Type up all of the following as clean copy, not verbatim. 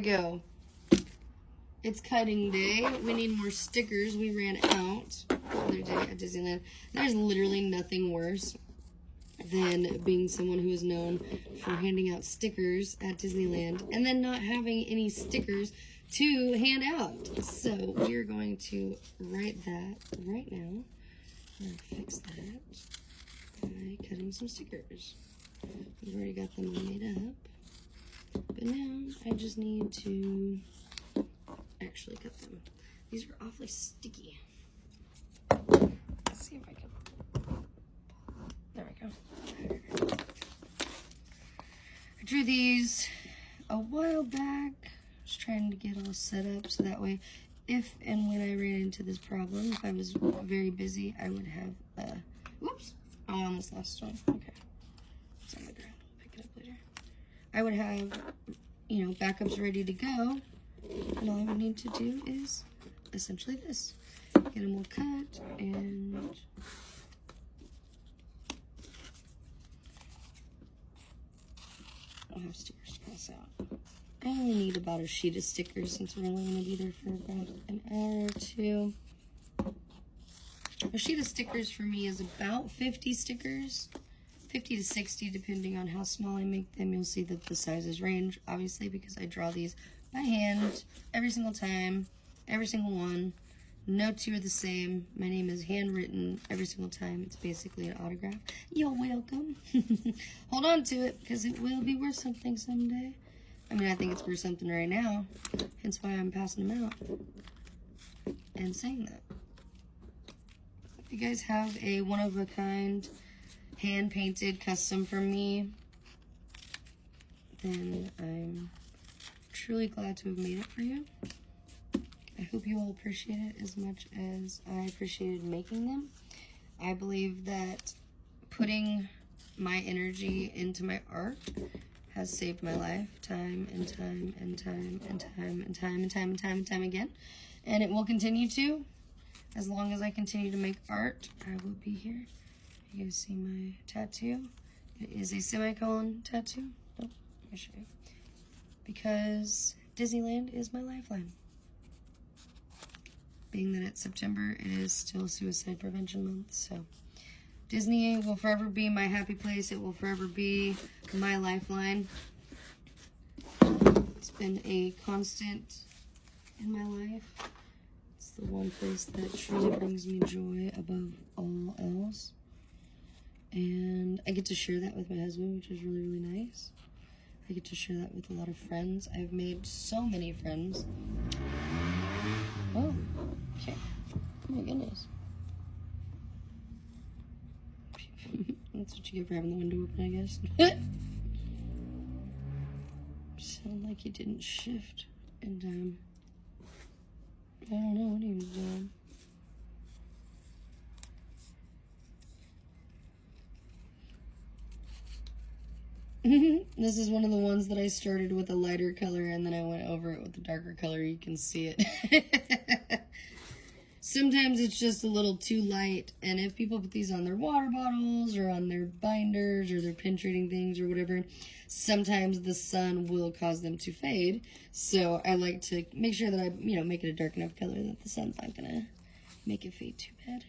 Go. It's cutting day. We need more stickers. We ran out the other day at Disneyland. There's literally nothing worse than being someone who is known for handing out stickers at Disneyland and then not having any stickers to hand out. So we're going to write that right now. I'm going to fix that by cutting some stickers. We've already got them made up. But now I just need to actually cut them. These are awfully sticky. Let's see if I can. There we go. I drew these a while back. I was trying to get all set up so that way if and when I ran into this problem, if I was very busy, I would have, whoops, I almost lost one. Okay. It's on the ground. I'll pick it up later. I would have, you know, backups ready to go. And all I would need to do is essentially this. Get them all cut and I'll have stickers to pass out. I only need about a sheet of stickers since we're only going to be there for about an hour or two. A sheet of stickers for me is about 50 stickers. 50 to 60 depending on how small I make them. You'll see that the sizes range obviously because I draw these by hand every single time, every single one. No two are the same. My name is handwritten every single time. It's basically an autograph. You're welcome. Hold on to it because it will be worth something someday. I mean, I think it's worth something right now. Hence why I'm passing them out and saying that. If you guys have a one-of-a-kind hand-painted custom from me, then I'm truly glad to have made it for you. I hope you all appreciate it as much as I appreciated making them. I believe that putting my energy into my art has saved my life time and time and time and time and time and time and time and time again. And it will continue to. As long as I continue to make art, I will be here. You guys see my tattoo? It is a semicolon tattoo. Oh, let me show you. Because Disneyland is my lifeline. Being that it's September, it is still Suicide Prevention Month, so Disney will forever be my happy place. It will forever be my lifeline. It's been a constant in my life. It's the one place that truly brings me joy above all else. And I get to share that with my husband, which is really, really nice. I get to share that with a lot of friends. I've made so many friends. Oh, okay. Oh my goodness. That's what you get for having the window open, I guess. Sounded like he didn't shift in time. I don't know what he was doing. This is one of the ones that I started with a lighter color and then I went over it with a darker color. You can see it. Sometimes it's just a little too light, and if people put these on their water bottles or on their binders or their pin trading things or whatever, sometimes the sun will cause them to fade. So I like to make sure that I, make it a dark enough color that the sun's not gonna make it fade too bad.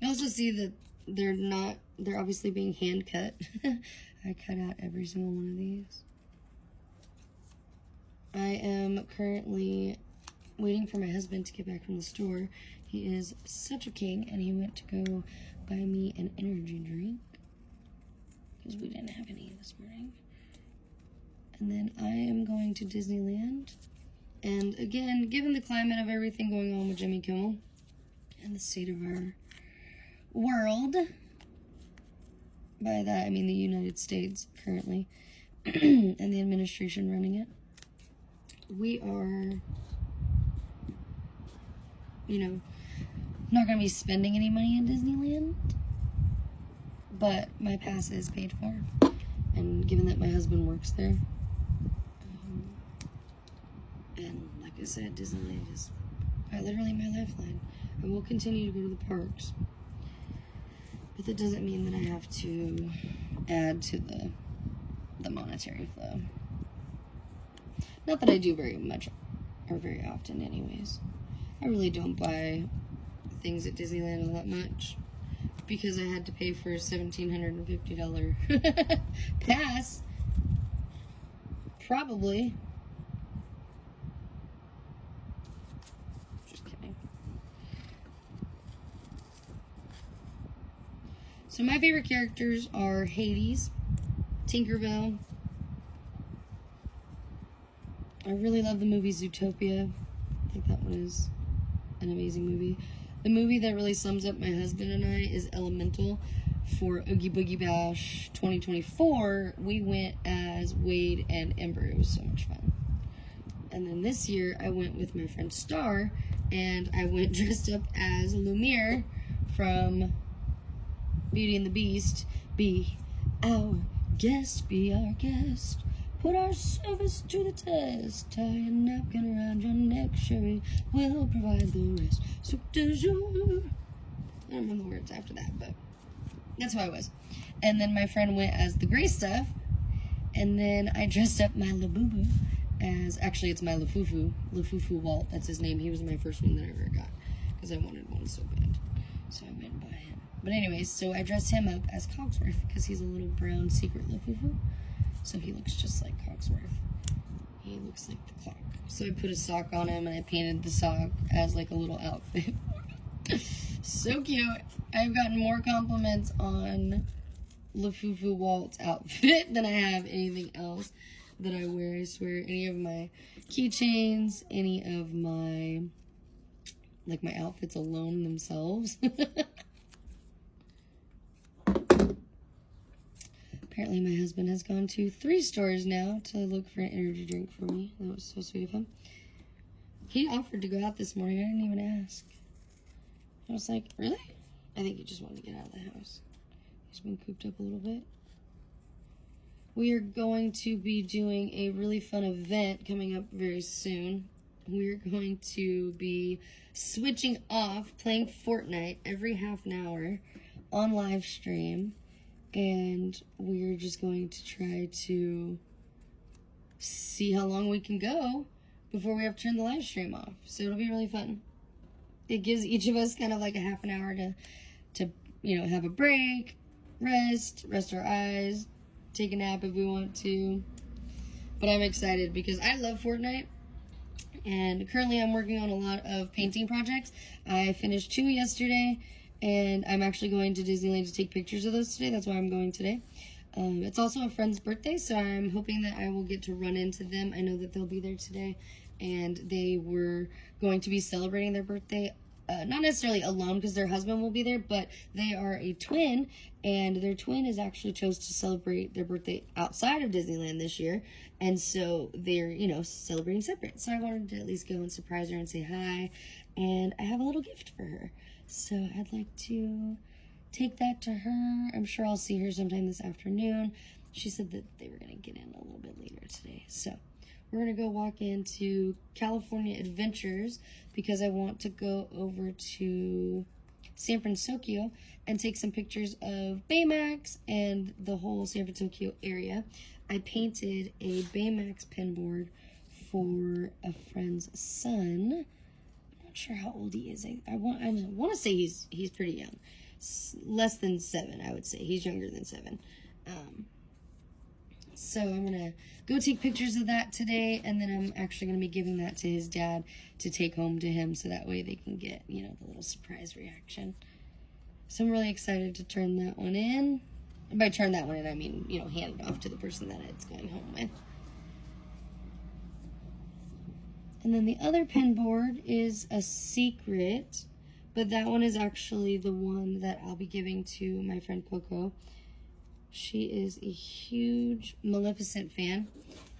You also see that they're obviously being hand cut. I cut out every single one of these. I am currently waiting for my husband to get back from the store. He is such a king, and he went to go buy me an energy drink because we didn't have any this morning. And then I am going to Disneyland. And again, given the climate of everything going on with Jimmy Kimmel and the state of our world, by that I mean the United States currently, and the administration running it, we are not going to be spending any money in Disneyland, but my pass is paid for, and given that my husband works there, and like I said, Disneyland is literally my lifeline. I will continue to go to the parks, but that doesn't mean that I have to add to the monetary flow. Not that I do very much or very often anyways. I really don't buy things at Disneyland all that much because I had to pay for a $1,750 pass. Probably. Just kidding. So my favorite characters are Hades, Tinkerbell. I really love the movie Zootopia. I think that one is an amazing movie. The movie that really sums up my husband and I is Elemental. For Oogie Boogie Bash 2024, we went as Wade and Ember. It was so much fun. And then this year, I went with my friend Star, and I went dressed up as Lumiere from Beauty and the Beast. Be our guest, be our guest. Put our service to the test. Tie a napkin around your neck, Sherry will provide the rest. Soup du jour. I don't remember the words after that, but that's who I was. And then my friend went as the gray stuff. And then I dressed up my Labubu as, actually it's my Lafufu. Lafufu Walt, that's his name. He was my first one that I ever got. Because I wanted one so bad. So I went and bought him. But anyways, so I dressed him up as Cogsworth. Because he's a little brown secret Lafufu. So he looks just like Cogsworth. He looks like the clock. So I put a sock on him and I painted the sock as like a little outfit. So cute. I've gotten more compliments on Lafufu Walt's outfit than I have anything else that I wear. I swear, any of my keychains, any of my, like my outfits alone themselves. Apparently my husband has gone to 3 stores now to look for an energy drink for me. That was so sweet of him. He offered to go out this morning. I didn't even ask. I was like, really? I think he just wanted to get out of the house. He's been cooped up a little bit. We are going to be doing a really fun event coming up very soon. We're going to be switching off playing Fortnite every half an hour on live stream. And we're just going to try to see how long we can go before we have to turn the live stream off. So it'll be really fun. It gives each of us kind of like a half an hour to you know, have a break, rest our eyes, take a nap if we want to. But I'm excited because I love Fortnite. And currently I'm working on a lot of painting projects. I finished 2 yesterday. And I'm actually going to Disneyland to take pictures of those today. That's why I'm going today. It's also a friend's birthday, so I'm hoping that I will get to run into them. I know that they'll be there today. And they were going to be celebrating their birthday, not necessarily alone because their husband will be there, but they are a twin. And their twin is actually chose to celebrate their birthday outside of Disneyland this year. And so they're, you know, celebrating separate. So I wanted to at least go and surprise her and say hi. And I have a little gift for her. So I'd like to take that to her. I'm sure I'll see her sometime this afternoon. She said that they were going to get in a little bit later today. So we're going to go walk into California Adventures because I want to go over to San Francisco and take some pictures of Baymax and the whole San Francisco area. I painted a Baymax pen board for a friend's son. Sure how old he is. I want to say he's pretty young, less than 7. I would say he's younger than 7. So I'm gonna go take pictures of that today, and then I'm actually gonna be giving that to his dad to take home to him, so that way they can get, you know, the little surprise reaction. So I'm really excited to turn that one in. And by turn that one in, I mean, you know, hand it off to the person that it's going home with. And then the other pen board is a secret, but that one is actually the one that I'll be giving to my friend Coco. She is a huge Maleficent fan,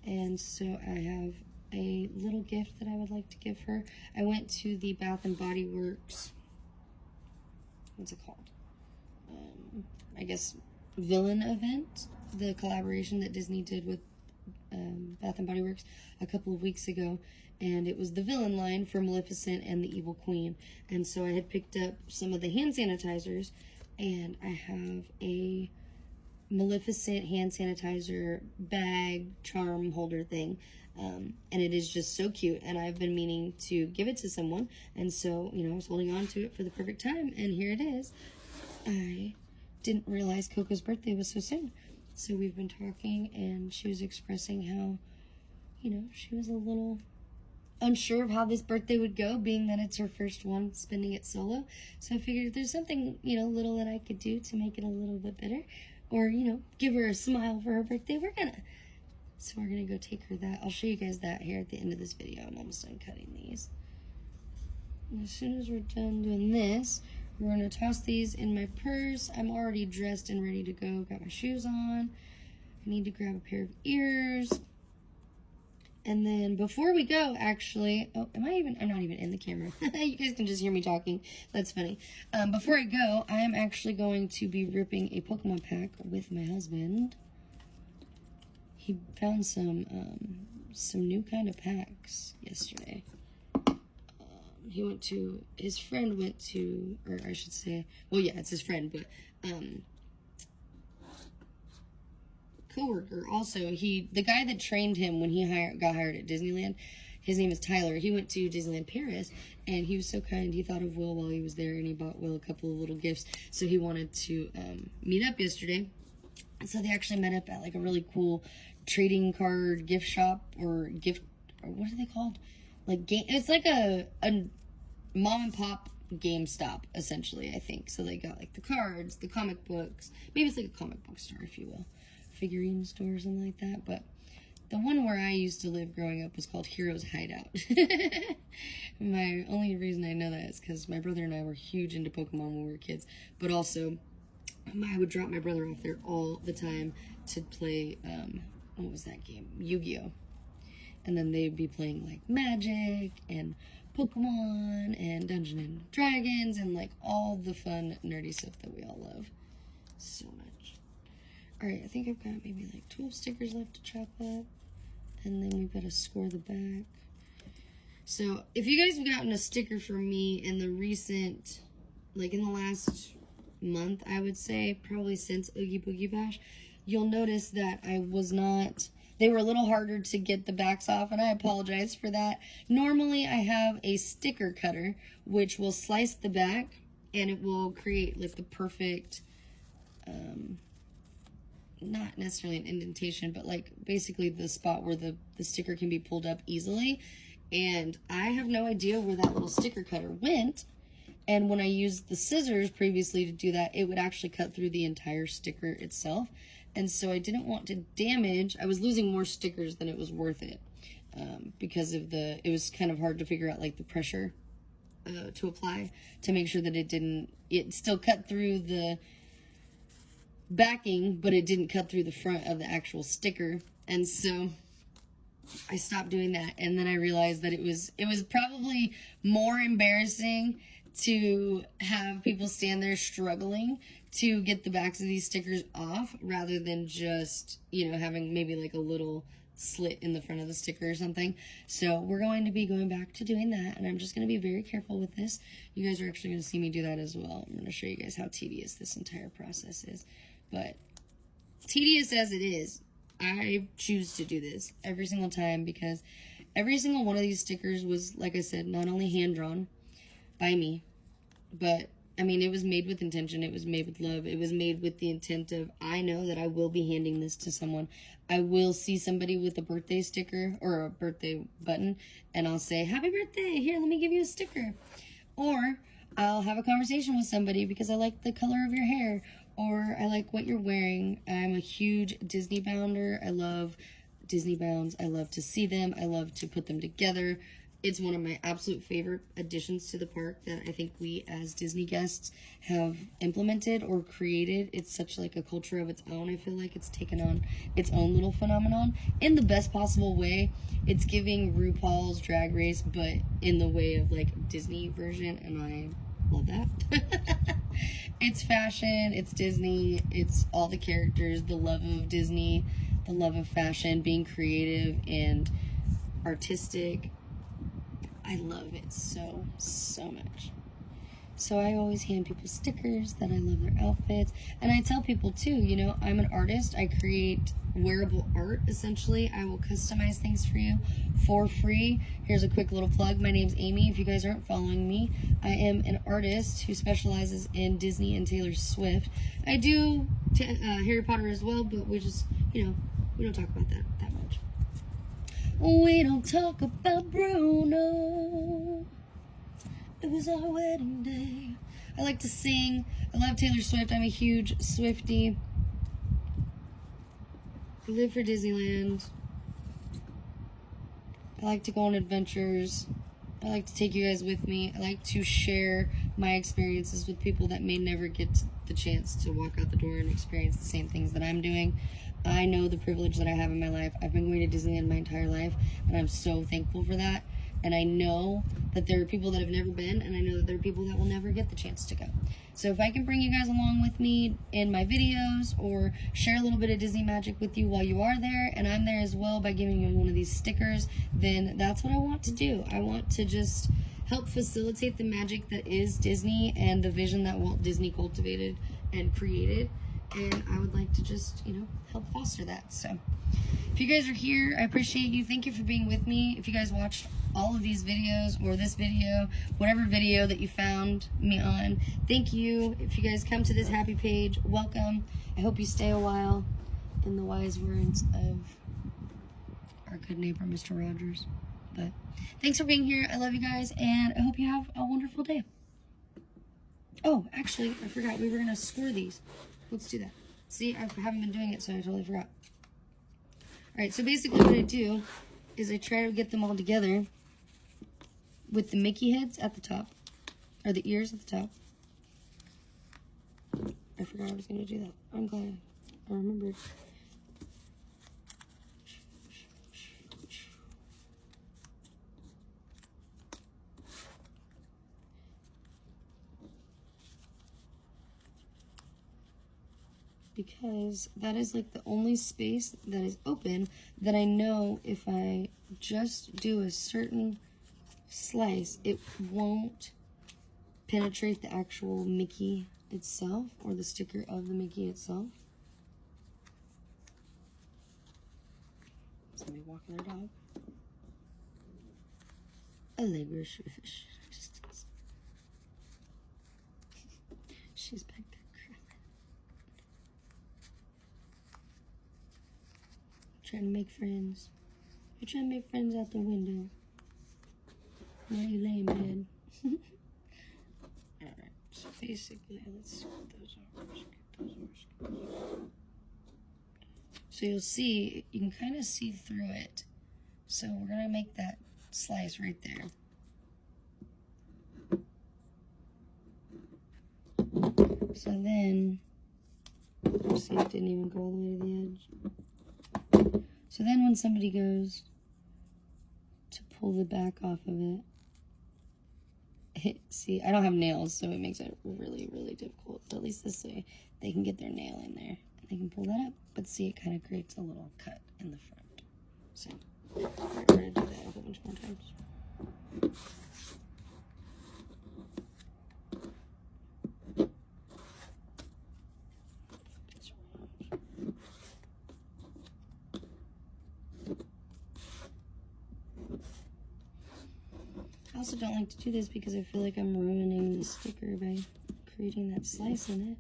and so I have a little gift that I would like to give her. I went to the Bath & Body Works, what's it called? I guess villain event, the collaboration that Disney did with Bath & Body Works a couple of weeks ago, and it was the villain line for Maleficent and the Evil Queen. And so I had picked up some of the hand sanitizers, and I have a Maleficent hand sanitizer bag charm holder thing And it is just so cute, and I've been meaning to give it to someone, and so, you know, I was holding on to it for the perfect time, and here it is. I didn't realize Coco's birthday was so soon. So we've been talking, and she was expressing how, you know, she was a little unsure of how this birthday would go, being that it's her first one spending it solo. So I figured if there's something, you know, little that I could do to make it a little bit better, or, you know, give her a smile for her birthday, so we're gonna go take her that. I'll show you guys that here at the end of this video. I'm almost done cutting these. And as soon as we're done doing this, we're gonna toss these in my purse. I'm already dressed and ready to go. Got my shoes on. I need to grab a pair of ears. And then before we go, actually, oh, I'm not even in the camera. You guys can just hear me talking. That's funny. Before I go, I am actually going to be ripping a Pokemon pack with my husband. He found some new kind of packs yesterday. His friend went to, or I should say, well, yeah, it's his friend, but, coworker also, the guy that trained him when he got hired at Disneyland, his name is Tyler. He went to Disneyland Paris, and he was so kind. He thought of Will while he was there, and he bought Will a couple of little gifts. So he wanted to meet up yesterday. And so they actually met up at like a really cool trading card gift shop, or what are they called? Like it's like a mom and pop GameStop, essentially, I think. So they got like the cards, the comic books, maybe it's like a comic book store, if you will. Figurine store or something like that. But the one where I used to live growing up was called Heroes Hideout. My only reason I know that is because my brother and I were huge into Pokemon when we were kids, but also I would drop my brother off there all the time to play, what was that game? Yu-Gi-Oh! And then they'd be playing like Magic and Pokemon and Dungeons and Dragons and like all the fun nerdy stuff that we all love so much. Alright, I think I've got maybe like 12 stickers left to chop up. And then we've got to score the back. So, if you guys have gotten a sticker from me in the recent, like in the last month, I would say, probably since Oogie Boogie Bash, you'll notice that they were a little harder to get the backs off, and I apologize for that. Normally, I have a sticker cutter, which will slice the back, and it will create like the perfect, not necessarily an indentation, but like basically the spot where the sticker can be pulled up easily. And I have no idea where that little sticker cutter went. And when I used the scissors previously to do that, it would actually cut through the entire sticker itself. And so I didn't want to damage, I was losing more stickers than it was worth it. Because of it was kind of hard to figure out like the pressure to apply to make sure that it still cut through the backing, but it didn't cut through the front of the actual sticker. And so I stopped doing that, and then I realized that it was probably more embarrassing to have people stand there struggling to get the backs of these stickers off rather than just, you know, having maybe like a little slit in the front of the sticker or something. So we're going to be going back to doing that, and I'm just going to be very careful with this. You guys are actually going to see me do that as well. I'm going to show you guys how tedious this entire process is. But tedious as it is, I choose to do this every single time because every single one of these stickers was, like I said, not only hand-drawn by me, but, I mean, it was made with intention. It was made with love. It was made with the intent of, I know that I will be handing this to someone. I will see somebody with a birthday sticker or a birthday button, and I'll say, happy birthday, here, let me give you a sticker. Or I'll have a conversation with somebody because I like the color of your hair, or I like what you're wearing. I'm a huge Disney bounder. I love Disney bounds. I love to see them. I love to put them together. It's one of my absolute favorite additions to the park that I think we as Disney guests have implemented or created. It's such like a culture of its own. I feel like it's taken on its own little phenomenon in the best possible way. It's giving RuPaul's Drag Race, but in the way of like Disney version, and I love that. It's fashion, it's Disney, it's all the characters, the love of Disney, the love of fashion, being creative and artistic. I love it so, so much. So I always hand people stickers that I love their outfits. And I tell people too, you know, I'm an artist. I create wearable art, essentially. I will customize things for you for free. Here's a quick little plug. My name's Amy. If you guys aren't following me, I am an artist who specializes in Disney and Taylor Swift. I do Harry Potter as well, but we just, you know, we don't talk about that much. We don't talk about Bruno. It was our wedding day. I like to sing. I love Taylor Swift. I'm a huge Swiftie. I live for Disneyland. I like to go on adventures. I like to take you guys with me. I like to share my experiences with people that may never get the chance to walk out the door and experience the same things that I'm doing. I know the privilege that I have in my life. I've been going to Disneyland my entire life, and I'm so thankful for that. And I know that there are people that have never been, and I know that there are people that will never get the chance to go. So if I can bring you guys along with me in my videos or share a little bit of Disney magic with you while you are there, and I'm there as well by giving you one of these stickers, then that's what I want to do. I want to just help facilitate the magic that is Disney and the vision that Walt Disney cultivated and created. And I would like to just, you know, help foster that. So if you guys are here, I appreciate you. Thank you for being with me. If you guys watched all of these videos or this video, whatever video that you found me on, thank you. If you guys come to this happy page, welcome. I hope you stay a while, in the wise words of our good neighbor, Mr. Rogers. But thanks for being here. I love you guys, and I hope you have a wonderful day. Oh, actually, I forgot. We were going to score these. Let's do that. See, I haven't been doing it, so I totally forgot. Alright, so basically what I do is I try to get them all together with the Mickey heads at the top, or the ears at the top. I forgot I was going to do that. I'm glad I remembered. Because that is like the only space that is open that I know if I just do a certain slice, it won't penetrate the actual Mickey itself or the sticker of the Mickey itself. Somebody walking their dog. Allegra fish. She's back there. Trying to make friends. You're trying to make friends out the window. Why are you laying bed? Alright, so basically, let's scoot those over. So you'll see, you can kind of see through it. So we're going to make that slice right there. So then, see, it didn't even go all the way to the edge. So then when somebody goes to pull the back off of it, see, I don't have nails, so it makes it really, really difficult. But at least this way, they can get their nail in there, and they can pull that up. But see, it kind of creates a little cut in the front. So, we're going to do that a whole bunch more times. I also don't like to do this because I feel like I'm ruining the sticker by creating that slice in it.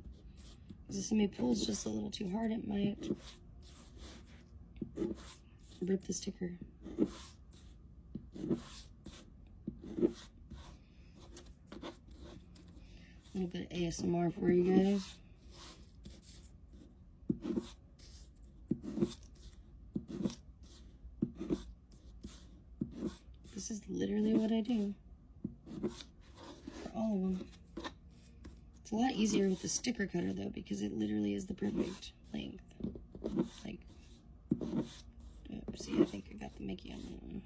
Because if somebody pulls just a little too hard, it might rip the sticker. A little bit of ASMR for you guys. This is literally what I do for all of them. It's a lot easier with the sticker cutter though, because it literally is the perfect length. Like, see, I think I got the Mickey on that one.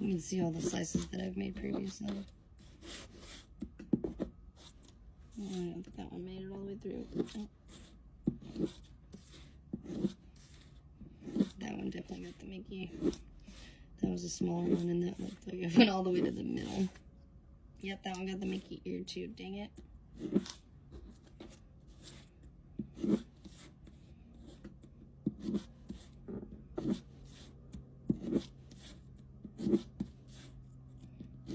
You can see all the slices that I've made previously. I don't think that one made it all the way through. Oh. one definitely got the Mickey. That was a smaller one, and that looked like it went all the way to the middle. Yep, that one got the Mickey ear too. Dang it.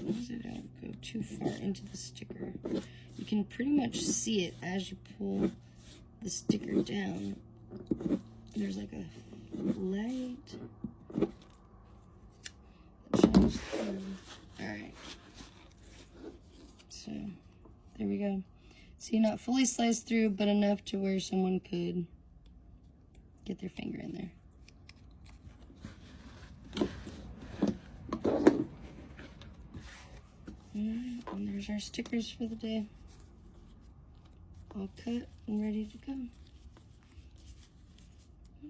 As it don't go too far into the sticker. You can pretty much see it as you pull the sticker down. There's like a light. Alright. So, there we go. See, not fully sliced through, but enough to where someone could get their finger in there. Alright, and there's our stickers for the day. All cut and ready to go. 1,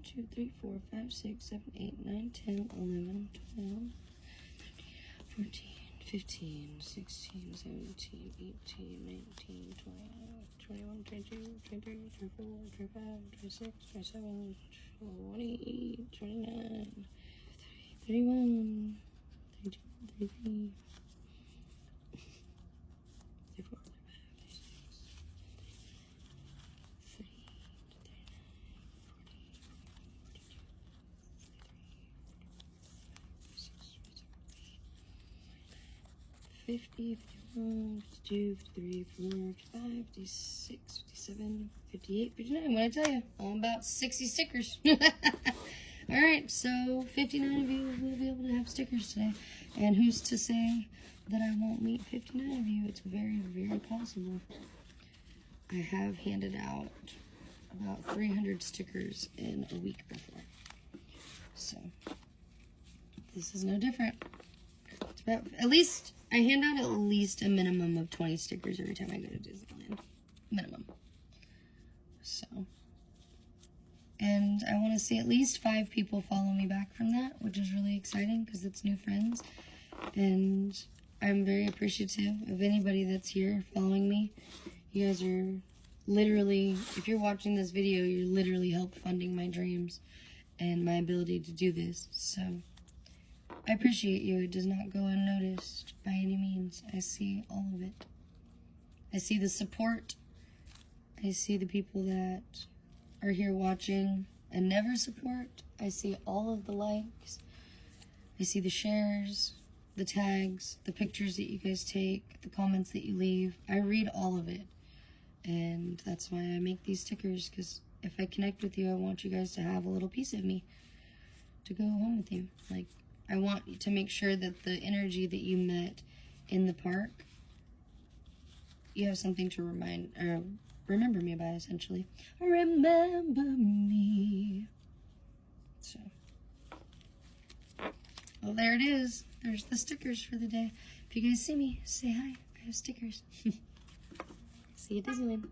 2, 3, 4, 5, 6, 7, 8, 9, 10, 11, 12, 14, 15, 16, 17, 18, 19, 20, 21, 22, 23, 24, 25, 26, 27, 28, 29, 31, 32, 33, 34, 50, 51, 52, 53, 54, 55, 56, 57, 58, 59. What I tell you? All about 60 stickers. Alright, so 59 of you will be able to have stickers today. And who's to say that I won't meet 59 of you? It's very, very possible. I have handed out about 300 stickers in a week before. So, this is no different. It's about, at least, I hand out at least a minimum of 20 stickers every time I go to Disneyland. Minimum. So, and I want to see at least 5 people follow me back from that, which is really exciting because it's new friends. And I'm very appreciative of anybody that's here following me. You guys are literally, if you're watching this video, you're literally help funding my dreams and my ability to do this. So, I appreciate you. It does not go unnoticed by any means. I see all of it. I see the support. I see the people that are here watching and never support. I see all of the likes. I see the shares, the tags, the pictures that you guys take, the comments that you leave. I read all of it. And that's why I make these stickers, because if I connect with you, I want you guys to have a little piece of me to go home with you. Like, I want to make sure that the energy that you met in the park, you have something to remember me by, essentially. Remember me. So, well, there it is. There's the stickers for the day. If you guys see me, say hi. I have stickers. See you at Disneyland.